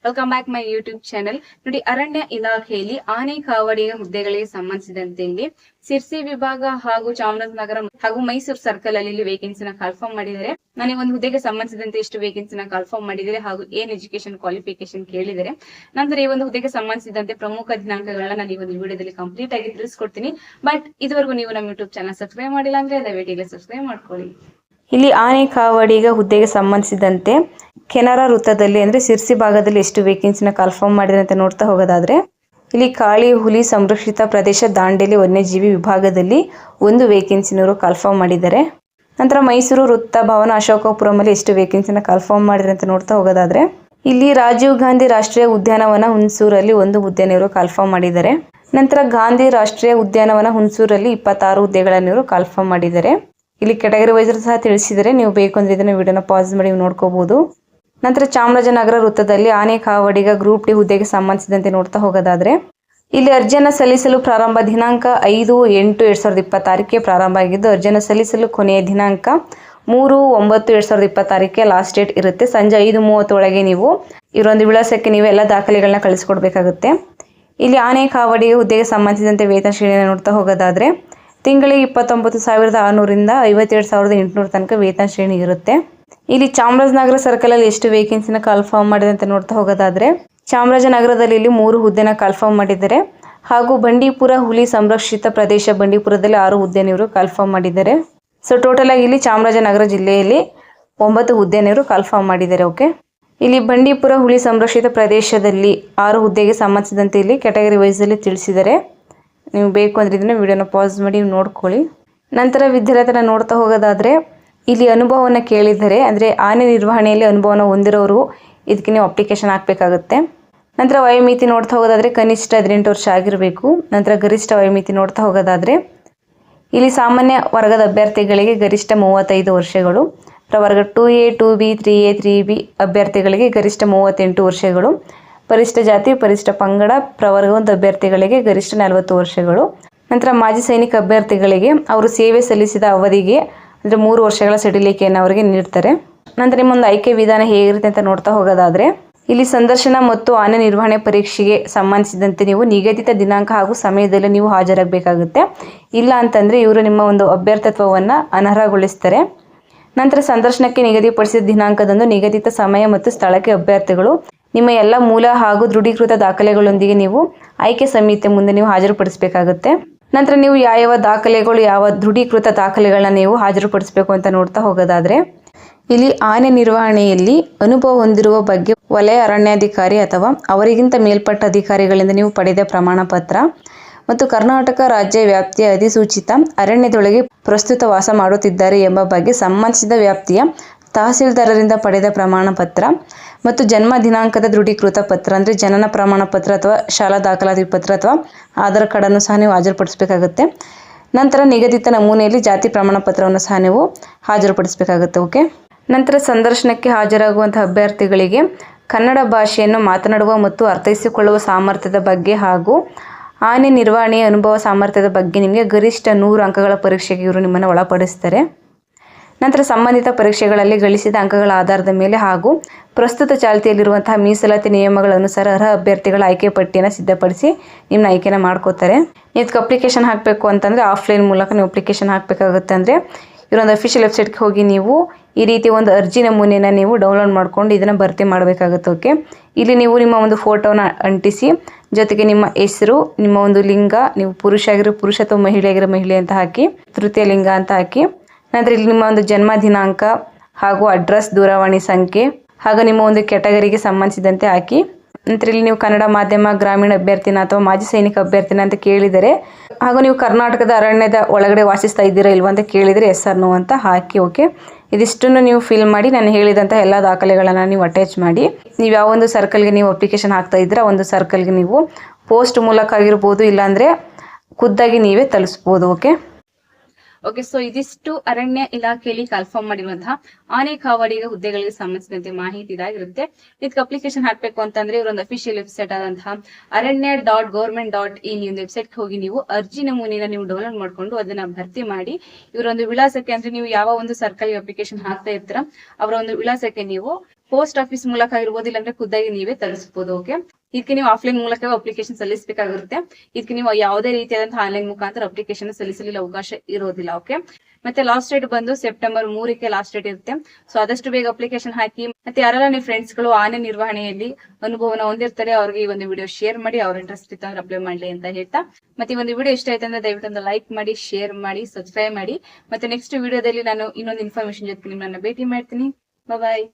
Welcome back my YouTube channel. ನೋಡಿ, ಅರಣ್ಯ ಇಲಾಖೆಯಲ್ಲಿ ಆನೆ ಕಾವಡಿಯ ಹುದ್ದೆಗಳಿಗೆ ಸಂಬಂಧಿಸಿದಂತೆ ಇಲ್ಲಿ ಸಿರ್ಸಿ ವಿಭಾಗ ಹಾಗೂ ಚಾಮರಾಜನಗರ ಹಾಗೂ ಮೈಸೂರು ಸರ್ಕಲ್ ಅಲ್ಲಿ ವೇಕೆನ್ಸಿನ ಕನ್ಫರ್ಮ್ ಮಾಡಿದರೆ. ನನಗೆ ಒಂದು ಹುದ್ದೆಗೆ ಸಂಬಂಧಿಸಿದಂತೆ ಎಷ್ಟು ವೇಕೆನ್ಸಿನ ಕನ್ಫರ್ಮ್ ಮಾಡಿದರೆ ಹಾಗೂ ಏನ್ ಎಜುಕೇಶನ್ ಕ್ವಾಲಿಫಿಕೇಶನ್ ಕೇಳಿದರೆ. ನಂತರ ಈ ಒಂದು ಹುದ್ದೆಗೆ ಸಂಬಂಧಿಸಿದಂತೆ ಪ್ರಮುಖ ದಿನಾಂಕಗಳನ್ನ ನಾನು ಈ ಒಂದು ವಿಡಿಯೋದಲ್ಲಿ ಕಂಪ್ಲೀಟ್ ಆಗಿ ತಿಳಿಸ್ಕೊಡ್ತೀನಿ. ಬಟ್ ಇದುವರೆಗೂ ನೀವು ನಮ್ಮ ಯೂಟ್ಯೂಬ್ ಚಾನಲ್ ಸಬ್ಸ್ಕ್ರೈಬ್ ಮಾಡಿಲ್ಲ ಅಂದ್ರೆ ದಯವಿಟ್ಟು ಸಬ್ಸ್ಕ್ರೈಬ್ ಮಾಡ್ಕೊಳ್ಳಿ. ಇಲ್ಲಿ ಆನೆ ಕಾವಡಿಗ ಹುದ್ದೆಗೆ ಸಂಬಂಧಿಸಿದಂತೆ ಕೆನರಾ ವೃತ್ತದಲ್ಲಿ ಅಂದ್ರೆ ಸಿರ್ಸಿ ಭಾಗದಲ್ಲಿ ಎಷ್ಟು ವೇಕೆನ್ಸಿನ ಕನ್ಫರ್ಮ್ ಮಾಡಿದ್ರೆ ಅಂತ ನೋಡ್ತಾ ಹೋಗೋದಾದ್ರೆ, ಇಲ್ಲಿ ಕಾಳಿ ಹುಲಿ ಸಂರಕ್ಷಿತ ಪ್ರದೇಶ ದಾಂಡೇಲಿ ವನ್ಯಜೀವಿ ವಿಭಾಗದಲ್ಲಿ ಒಂದು ವೇಕೆನ್ಸಿನವರು ಕನ್ಫರ್ಮ್ ಮಾಡಿದ್ದಾರೆ. ನಂತರ ಮೈಸೂರು ವೃತ್ತ ಭವನ ಅಶೋಕಪುರಂ ಅಲ್ಲಿ ಎಷ್ಟು ವೇಕೆನ್ಸಿನ ಕನ್ಫರ್ಮ್ ಮಾಡಿದ್ರೆ ಅಂತ ನೋಡ್ತಾ ಹೋಗೋದಾದ್ರೆ, ಇಲ್ಲಿ ರಾಜೀವ್ ಗಾಂಧಿ ರಾಷ್ಟ್ರೀಯ ಉದ್ಯಾನವನ ಹುಣಸೂರಲ್ಲಿ ಒಂದು ಹುದ್ದೆನವರು ಕನ್ಫರ್ಮ್ ಮಾಡಿದ್ದಾರೆ. ನಂತರ ಗಾಂಧಿ ರಾಷ್ಟ್ರೀಯ ಉದ್ಯಾನವನ ಹುಣಸೂರಲ್ಲಿ 26 ಹುದ್ದೆಗಳನ್ನು ಕನ್ಫರ್ಮ್ ಮಾಡಿದ್ದಾರೆ. ಇಲ್ಲಿ ಕೆಟಗರಿ ವೈಸ್ ಸಹ ತಿಳಿಸಿದರೆ, ನೀವು ಬೇಕು ಅಂದ್ರೆ ಇದನ್ನ ವಿಡಿಯೋನ ಪಾಸ್ ಮಾಡಿ ನೋಡ್ಕೋಬಹುದು. ನಂತರ ಚಾಮರಾಜನಗರ ವೃತ್ತದಲ್ಲಿ ಆನೆ ಕಾವಡಿಗ ಗ್ರೂಪ್ ಡಿ ಹುದ್ದೆಗೆ ಸಂಬಂಧಿಸಿದಂತೆ ನೋಡ್ತಾ ಹೋಗೋದಾದ್ರೆ, ಇಲ್ಲಿ ಅರ್ಜಿಯನ್ನು ಸಲ್ಲಿಸಲು ಪ್ರಾರಂಭ ದಿನಾಂಕ 5/8/2026 ಪ್ರಾರಂಭ ಆಗಿದ್ದು, ಅರ್ಜಿಯನ್ನು ಸಲ್ಲಿಸಲು ಕೊನೆಯ ದಿನಾಂಕ 3/9/2026 ಲಾಸ್ಟ್ ಡೇಟ್ ಇರುತ್ತೆ. ಸಂಜೆ 5:30 ಒಳಗೆ ನೀವು ಇವರೊಂದು ವಿಳಾಸಕ್ಕೆ ನೀವು ಎಲ್ಲ ದಾಖಲೆಗಳನ್ನ ಕಳಿಸ್ಕೊಡ್ಬೇಕಾಗುತ್ತೆ. ಇಲ್ಲಿ ಆನೆ ಕಾವಡಿಗ ಹುದ್ದೆಗೆ ಸಂಬಂಧಿಸಿದಂತೆ ವೇತನ ಶ್ರೇಣಿಯನ್ನು ನೋಡ್ತಾ ಹೋಗೋದಾದ್ರೆ, ತಿಂಗಳಿಗೆ 29,600ರಿಂದ 57,800 ತನಕ ವೇತನ ಶ್ರೇಣಿ ಇರುತ್ತೆ. ಇಲ್ಲಿ ಚಾಮರಾಜನಗರ ಸರ್ಕಲ್ ಅಲ್ಲಿ ಎಷ್ಟು ವೇಕೆನ್ಸಿನ ಕನ್ಫರ್ಮ್ ಮಾಡಿದೆ ಅಂತ ನೋಡ್ತಾ ಹೋಗೋದಾದ್ರೆ, ಚಾಮರಾಜನಗರದಲ್ಲಿ ಇಲ್ಲಿ 3 ಹುದ್ದೆನ ಕನ್ಫರ್ಮ್ ಮಾಡಿದ್ದಾರೆ. ಹಾಗೂ ಬಂಡೀಪುರ ಹುಲಿ ಸಂರಕ್ಷಿತ ಪ್ರದೇಶ ಬಂಡೀಪುರದಲ್ಲಿ 6 ಹುದ್ದೆನವರು ಕನ್ಫರ್ಮ್ ಮಾಡಿದ್ದಾರೆ. ಸೊ ಟೋಟಲ್ ಆಗಿ ಇಲ್ಲಿ ಚಾಮರಾಜನಗರ ಜಿಲ್ಲೆಯಲ್ಲಿ 9 ಹುದ್ದೆನವರು ಕನ್ಫರ್ಮ್ ಮಾಡಿದ್ದಾರೆ. ಓಕೆ, ಇಲ್ಲಿ ಬಂಡೀಪುರ ಹುಲಿ ಸಂರಕ್ಷಿತ ಪ್ರದೇಶದಲ್ಲಿ 6 ಹುದ್ದೆಗೆ ಸಂಬಂಧಿಸಿದಂತೆ ಇಲ್ಲಿ ಕೆಟಗರಿ ವೈಸ್ ಅಲ್ಲಿ ತಿಳಿಸಿದ್ದಾರೆ. ನೀವು ಬೇಕು ಅಂದ್ರೆ ಇದನ್ನ ವಿಡಿಯೋನ ಪಾಸ್ ಮಾಡಿ ನೋಡ್ಕೊಳ್ಳಿ. ನಂತರ ವಿದ್ಯಾರ್ಥಿನ ನೋಡ್ತಾ ಹೋಗೋದಾದ್ರೆ, ಇಲ್ಲಿ ಅನುಭವವನ್ನು ಕೇಳಿದರೆ ಅಂದರೆ ಆನೆ ನಿರ್ವಹಣೆಯಲ್ಲಿ ಅನುಭವನ ಹೊಂದಿರೋರು ಇದಕ್ಕೆ ನೀವು ಅಪ್ಲಿಕೇಶನ್ ಹಾಕಬೇಕಾಗುತ್ತೆ. ನಂತರ ವಯೋಮಿತಿ ನೋಡ್ತಾ ಹೋಗೋದಾದ್ರೆ ಕನಿಷ್ಠ 18 ವರ್ಷ ಆಗಿರಬೇಕು. ನಂತರ ಗರಿಷ್ಠ ವಯೋಮಿತಿ ನೋಡ್ತಾ ಹೋಗೋದಾದ್ರೆ, ಇಲ್ಲಿ ಸಾಮಾನ್ಯ ವರ್ಗದ ಅಭ್ಯರ್ಥಿಗಳಿಗೆ ಗರಿಷ್ಠ 35 ವರ್ಷಗಳು, ಪ್ರವರ್ಗ 2A 2B 3A 3B ಅಭ್ಯರ್ಥಿಗಳಿಗೆ ಗರಿಷ್ಠ 38 ವರ್ಷಗಳು, ಪರಿಶಿಷ್ಟ ಜಾತಿ ಪರಿಶಿಷ್ಟ ಪಂಗಡ ಪ್ರವರ್ಗ 1 ಅಭ್ಯರ್ಥಿಗಳಿಗೆ ಗರಿಷ್ಠ 40 ವರ್ಷಗಳು. ನಂತರ ಮಾಜಿ ಸೈನಿಕ ಅಭ್ಯರ್ಥಿಗಳಿಗೆ ಅವರು ಸೇವೆ ಸಲ್ಲಿಸಿದ ಅವಧಿಗೆ ಅಂದರೆ 3 ವರ್ಷಗಳ ಸಡಿಲಿಕೆಯನ್ನು ಅವರಿಗೆ ನೀಡ್ತಾರೆ. ನಂತರ ನಿಮ್ಮೊಂದು ಆಯ್ಕೆ ವಿಧಾನ ಹೇಗಿರುತ್ತೆ ಅಂತ ನೋಡ್ತಾ ಹೋಗೋದಾದ್ರೆ, ಇಲ್ಲಿ ಸಂದರ್ಶನ ಮತ್ತು ಆನೆ ನಿರ್ವಹಣೆ ಪರೀಕ್ಷೆಗೆ ಸಂಬಂಧಿಸಿದಂತೆ ನೀವು ನಿಗದಿತ ದಿನಾಂಕ ಹಾಗೂ ಸಮಯದಲ್ಲಿ ನೀವು ಹಾಜರಾಗಬೇಕಾಗುತ್ತೆ. ಇಲ್ಲ ಅಂತಂದರೆ ಇವರು ನಿಮ್ಮ ಒಂದು ಅಭ್ಯರ್ಥಿತ್ವವನ್ನು ಅನರ್ಹಗೊಳಿಸ್ತಾರೆ. ನಂತರ ಸಂದರ್ಶನಕ್ಕೆ ನಿಗದಿಪಡಿಸಿದ ದಿನಾಂಕದಂದು ನಿಗದಿತ ಸಮಯ ಮತ್ತು ಸ್ಥಳಕ್ಕೆ ಅಭ್ಯರ್ಥಿಗಳು ನಿಮ್ಮ ಎಲ್ಲ ಮೂಲ ಹಾಗೂ ದೃಢೀಕೃತ ದಾಖಲೆಗಳೊಂದಿಗೆ ನೀವು ಆಯ್ಕೆ ಸಮಿತಿ ಮುಂದೆ ನೀವು ಹಾಜರುಪಡಿಸಬೇಕಾಗುತ್ತೆ. ನಂತರ ನೀವು ಯಾವ ದಾಖಲೆಗಳು ಯಾವ ದೃಢೀಕೃತ ದಾಖಲೆಗಳನ್ನ ನೀವು ಹಾಜರುಪಡಿಸಬೇಕು ಅಂತ ನೋಡ್ತಾ ಹೋಗೋದಾದ್ರೆ, ಇಲ್ಲಿ ಆನೆ ನಿರ್ವಹಣೆಯಲ್ಲಿ ಅನುಭವ ಹೊಂದಿರುವ ಬಗ್ಗೆ ವಲಯ ಅರಣ್ಯಾಧಿಕಾರಿ ಅಥವಾ ಅವರಿಗಿಂತ ಮೇಲ್ಪಟ್ಟ ಅಧಿಕಾರಿಗಳಿಂದ ನೀವು ಪಡೆದ ಪ್ರಮಾಣ ಪತ್ರ ಮತ್ತು ಕರ್ನಾಟಕ ರಾಜ್ಯ ವ್ಯಾಪ್ತಿಯ ಅಧಿಸೂಚಿತ ಅರಣ್ಯದೊಳಗೆ ಪ್ರಸ್ತುತ ವಾಸ ಮಾಡುತ್ತಿದ್ದಾರೆ ಎಂಬ ಬಗ್ಗೆ ಸಂಬಂಧಿಸಿದ ವ್ಯಾಪ್ತಿಯ ತಹಸೀಲ್ದಾರರಿಂದ ಪಡೆದ ಪ್ರಮಾಣ ಪತ್ರ ಮತ್ತು ಜನ್ಮ ದಿನಾಂಕದ ದೃಢೀಕೃತ ಪತ್ರ ಅಂದರೆ ಜನನ ಪ್ರಮಾಣ ಪತ್ರ ಅಥವಾ ಶಾಲಾ ದಾಖಲಾತಿ ಪತ್ರ ಅಥವಾ ಆಧಾರ್ ಕಾರ್ಡನ್ನು ಸಹ ನೀವು ಹಾಜರುಪಡಿಸಬೇಕಾಗುತ್ತೆ. ನಂತರ ನಿಗದಿತ ನಮೂನೆಯಲ್ಲಿ ಜಾತಿ ಪ್ರಮಾಣ ಪತ್ರವನ್ನು ಸಹ ನೀವು ಹಾಜರುಪಡಿಸಬೇಕಾಗುತ್ತೆ. ಓಕೆ, ನಂತರ ಸಂದರ್ಶನಕ್ಕೆ ಹಾಜರಾಗುವಂತಹ ಅಭ್ಯರ್ಥಿಗಳಿಗೆ ಕನ್ನಡ ಭಾಷೆಯನ್ನು ಮಾತನಾಡುವ ಮತ್ತು ಅರ್ಥೈಸಿಕೊಳ್ಳುವ ಸಾಮರ್ಥ್ಯದ ಬಗ್ಗೆ ಹಾಗೂ ಆನೆ ನಿರ್ವಹಣೆಯ ಅನುಭವ ಸಾಮರ್ಥ್ಯದ ಬಗ್ಗೆ ನಿಮಗೆ ಗರಿಷ್ಠ 100 ಅಂಕಗಳ ಪರೀಕ್ಷೆಗೆ ಇವರು ನಿಮ್ಮನ್ನು ಒಳಪಡಿಸ್ತಾರೆ. ನಂತರ ಸಂಬಂಧಿತ ಪರೀಕ್ಷೆಗಳಲ್ಲಿ ಗಳಿಸಿದ ಅಂಕಗಳ ಆಧಾರದ ಮೇಲೆ ಹಾಗೂ ಪ್ರಸ್ತುತ ಚಾಲ್ತಿಯಲ್ಲಿರುವಂತಹ ಮೀಸಲಾತಿ ನಿಯಮಗಳ ಅನುಸಾರ ಅರ್ಹ ಅಭ್ಯರ್ಥಿಗಳ ಆಯ್ಕೆ ಪಟ್ಟಿಯನ್ನು ಸಿದ್ಧಪಡಿಸಿ ನಿಮ್ಮ ಆಯ್ಕೆನ ಮಾಡ್ಕೋತಾರೆ. ಇದಕ್ಕೆ ಅಪ್ಲಿಕೇಶನ್ ಹಾಕಬೇಕು ಅಂತಂದರೆ ಆಫ್ಲೈನ್ ಮೂಲಕ ನೀವು ಅಪ್ಲಿಕೇಶನ್ ಹಾಕಬೇಕಾಗುತ್ತೆ. ಅಂದರೆ ಇವರೊಂದು ಅಫಿಷಿಯಲ್ ವೆಬ್ಸೈಟ್ಗೆ ಹೋಗಿ ನೀವು ಈ ರೀತಿ ಒಂದು ಅರ್ಜಿ ನಮೂನೆಯನ್ನು ನೀವು ಡೌನ್ಲೋಡ್ ಮಾಡ್ಕೊಂಡು ಇದನ್ನು ಭರ್ತಿ ಮಾಡಬೇಕಾಗುತ್ತೆ. ಓಕೆ, ಇಲ್ಲಿ ನೀವು ನಿಮ್ಮ ಒಂದು ಫೋಟೋನ ಅಂಟಿಸಿ ಜೊತೆಗೆ ನಿಮ್ಮ ಹೆಸರು, ನಿಮ್ಮ ಒಂದು ಲಿಂಗ, ನೀವು ಪುರುಷ ಆಗಿರೋ ಪುರುಷ ಅಥವಾ ಮಹಿಳೆ ಆಗಿರೋ ಮಹಿಳೆ ಅಂತ ಹಾಕಿ, ತೃತೀಯ ಲಿಂಗ ಅಂತ ಹಾಕಿ, ನಂತರ ಇಲ್ಲಿ ನಿಮ್ಮ ಒಂದು ಜನ್ಮ ದಿನಾಂಕ ಹಾಗೂ ಅಡ್ರೆಸ್, ದೂರವಾಣಿ ಸಂಖ್ಯೆ ಹಾಗೂ ನಿಮ್ಮ ಒಂದು ಕೆಟಗರಿಗೆ ಸಂಬಂಧಿಸಿದಂತೆ ಹಾಕಿ. ನಂತರ ಇಲ್ಲಿ ನೀವು ಕನ್ನಡ ಮಾಧ್ಯಮ ಗ್ರಾಮೀಣ ಅಭ್ಯರ್ಥಿನ ಅಥವಾ ಮಾಜಿ ಸೈನಿಕ ಅಭ್ಯರ್ಥಿನ ಅಂತ ಕೇಳಿದರೆ ಹಾಗೂ ನೀವು ಕರ್ನಾಟಕದ ಅರಣ್ಯದ ಒಳಗಡೆ ವಾಸಿಸ್ತಾ ಇದ್ದೀರಾ ಇಲ್ವಾ ಅಂತ ಕೇಳಿದರೆ ಎಸ್ ಆರ್ ನೋ ಅಂತ ಹಾಕಿ. ಓಕೆ, ಇದಿಷ್ಟನ್ನು ನೀವು ಫಿಲ್ ಮಾಡಿ ನಾನು ಹೇಳಿದಂಥ ಎಲ್ಲ ದಾಖಲೆಗಳನ್ನು ನೀವು ಅಟ್ಯಾಚ್ ಮಾಡಿ ನೀವು ಯಾವ ಒಂದು ಸರ್ಕಲ್ಗೆ ನೀವು ಅಪ್ಲಿಕೇಶನ್ ಹಾಕ್ತಾ ಇದ್ದೀರಾ ಒಂದು ಸರ್ಕಲ್ಗೆ ನೀವು ಪೋಸ್ಟ್ ಮೂಲಕ ಆಗಿರ್ಬೋದು, ಇಲ್ಲಾಂದರೆ ಖುದ್ದಾಗಿ ನೀವೇ ತಲುಪಿಸ್ಬೋದು. ಓಕೆ, ಸೊ ಇದಿಷ್ಟು ಅರಣ್ಯ ಇಲಾಖೆಯಲ್ಲಿ ಕನ್ಫರ್ಮ್ ಮಾಡಿರುವಂತಹ ಆನೆ ಕಾವಡಿಗ ಹುದ್ದೆಗಳಿಗೆ ಸಂಬಂಧಿಸಿದಂತೆ ಮಾಹಿತಿ ಇದಾಗಿರುತ್ತೆ. ಇದಕ್ಕೆ ಅಪ್ಲಿಕೇಶನ್ ಹಾಕಬೇಕು ಅಂತಂದ್ರೆ ಇವರೊಂದು ಅಫಿಷಿಯಲ್ ವೆಬ್ಸೈಟ್ ಆದಂತಹ aranya.government.in ಒಂದು ವೆಬ್ಸೈಟ್ ಹೋಗಿ ನೀವು ಅರ್ಜಿ ನಮೂನೆನ ನೀವು ಡೌನ್ಲೋಡ್ ಮಾಡ್ಕೊಂಡು ಅದನ್ನ ಭರ್ತಿ ಮಾಡಿ ಇವರೊಂದು ವಿಳಾಸಕ್ಕೆ, ಅಂದ್ರೆ ನೀವು ಯಾವ ಒಂದು ಸರ್ಕಲ್ ಅಪ್ಲಿಕೇಶನ್ ಹಾಕ್ತಾ ಇರ್ತೀರಾ ಅವರ ಒಂದು ವಿಳಾಸಕ್ಕೆ ನೀವು ಪೋಸ್ಟ್ ಆಫೀಸ್ ಮೂಲಕ ಇರ್ಬೋದು, ಇಲ್ಲಾಂದ್ರೆ ಖುದ್ದಾಗಿ ನೀವೇ ತರಿಸಬಹುದು. ಓಕೆ, ಇದಕ್ಕೆ ನೀವು ಆಫ್ಲೈನ್ ಮೂಲಕ ಅಪ್ಲಿಕೇಶನ್ ಸಲ್ಲಿಸಬೇಕಾಗಿರುತ್ತೆ. ಇದಕ್ಕೆ ನೀವು ಯಾವುದೇ ರೀತಿಯಾದಂತಹ ಆನ್ಲೈನ್ ಮುಖಾಂತರ ಅಪ್ಲಿಕೇಶನ್ ಸಲ್ಲಿಸಲಿಲ್ಲ ಅವಕಾಶ ಇರೋದಿಲ್ಲ. ಓಕೆ, ಮತ್ತೆ ಲಾಸ್ಟ್ ಡೇಟ್ ಬಂದು ಸೆಪ್ಟೆಂಬರ್ 3ಕ್ಕೆ ಲಾಸ್ಟ್ ಡೇಟ್ ಇರುತ್ತೆ. ಸೊ ಆದಷ್ಟು ಬೇಗ ಅಪ್ಲಿಕೇಶನ್ ಹಾಕಿ. ಮತ್ತೆ ಯಾರೆಲ್ಲ ನಿಮ್ಮ ಫ್ರೆಂಡ್ಸ್ ಗಳು ಆನೆ ನಿರ್ವಹಣೆಯಲ್ಲಿ ಅನುಭವನ ಹೊಂದಿರ್ತಾರೆ ಅವ್ರಿಗೆ ಈ ಒಂದು ವಿಡಿಯೋ ಶೇರ್ ಮಾಡಿ, ಅವ್ರ ಇಂಟ್ರೆಸ್ಟ್ ಇತ್ತು ಅಪ್ಲೈ ಮಾಡ್ಲಿ ಅಂತ ಹೇಳ್ತಾ, ಮತ್ತೆ ಈ ಒಂದು ವಿಡಿಯೋ ಇಷ್ಟ ಆಯ್ತು ಅಂದ್ರೆ ದಯವಿಟ್ಟು ಒಂದು ಲೈಕ್ ಮಾಡಿ, ಶೇರ್ ಮಾಡಿ, ಸಬ್ಸ್ಕ್ರೈಬ್ ಮಾಡಿ. ಮತ್ತೆ ನೆಕ್ಸ್ಟ್ ವಿಡಿಯೋದಲ್ಲಿ ನಾನು ಇನ್ನೊಂದು ಇನ್ಫಾರ್ಮೇಶನ್ ಜೊತೆ ನಿಮ್ಮನ್ನ ಭೇಟಿ ಮಾಡ್ತೀನಿ. ಬಾಯ್.